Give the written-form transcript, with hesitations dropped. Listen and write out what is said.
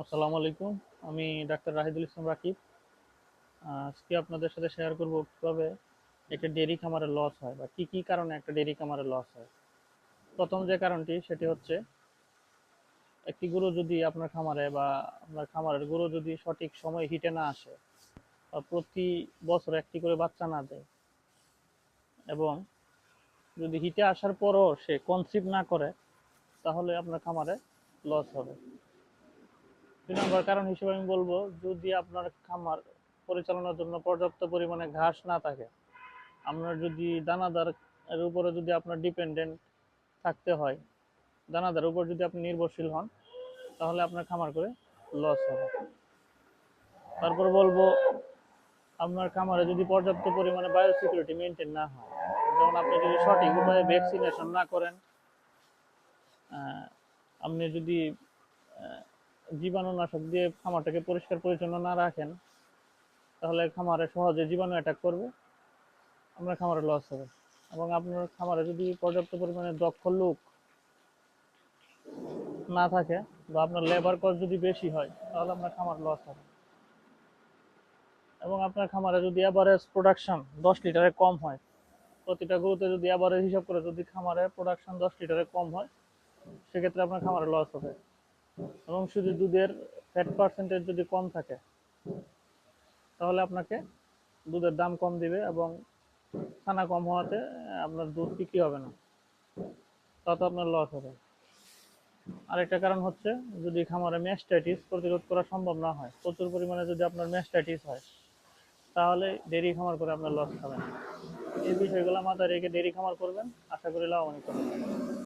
আসসালামু আলাইকুম। আমি ডাক্তার রাহিদুল ইসলাম রাকিব। আজকে আপনাদের সাথে শেয়ার করব কিভাবে একটা ডেইরি খামারে লস হয় বা কি কি কারণে একটা ডেইরি খামারে লস হয়। প্রথম যে কারণটি সেটি হচ্ছে একটি গরু যদি আপনার খামারে বা আপনার খামারের গরু যদি সঠিক সময়ে হিটে না আসে বা প্রতি বছর একটি করে বাচ্চা না দেয় এবং যদি হিটে আসার পরও সে কনসিভ না করে তাহলে আপনার খামারে লস হবে। ২ নম্বর কারণ হিসেবে আমি বলবো, যদি আপনার খামার পরিচালনার জন্য পর্যাপ্ত পরিমাণে ঘাস না থাকে, আপনার যদি দানাদার এর উপরে যদি আপনার ডিপেন্ডেন্ট থাকতে হয়, দানাদার উপর যদি আপনি নির্ভরশীল হন, তাহলে আপনার খামার করে লস হবে। তারপর বলবো, আপনার খামারে যদি পর্যাপ্ত পরিমাণে বায়োসিকিউরিটি মেনটেন না হয়, যেমন আপনি যদি সঠিক উপায়ে ভ্যাকসিনেশন না করেন, আপনি যদি জীবাণুনাশক দিয়ে খামারটাকে পরিষ্কার পরিচ্ছন্ন না রাখেন, তাহলে খামারে সহজে জীবাণু অ্যাটাক করবে, আপনার খামারে লস হবে। এবং আপনার খামারে যদি পর্যাপ্ত পরিমাণে দক্ষ লোক না থাকে বা আপনার লেবার কস্ট যদি বেশি হয়, তাহলে আপনার খামার লস হবে। এবং আপনার খামারে যদি অ্যাভারেজ প্রোডাকশন 10 লিটারে কম হয়, প্রতিটা গরুতে যদি অ্যাভারেজ হিসাব করে যদি খামারে প্রোডাকশন 10 লিটারে কম হয়, সেক্ষেত্রে আপনার খামারে লস হবে। এবং শুধু দুধের ফ্যাট পার্সেন্টেজ যদি কম থাকে, তাহলে আপনাকে দুধের দাম কম দিবে এবং ছানা কম হওয়াতে আপনার দুধ বিক্রি হবে না, তাতে আপনার লস হবে। আরেকটা কারণ হচ্ছে, যদি খামারে ম্যাস্টাইটিস প্রতিরোধ করা সম্ভব না হয়, প্রচুর পরিমাণে যদি আপনার ম্যাস্টাইটিস হয়, তাহলে ডেইরি খামার করে আপনার লস খাবেন। এই বিষয়গুলো মাথায় রেখে ডেইরি খামার করবেন, আশা করি লাভবান হবেন।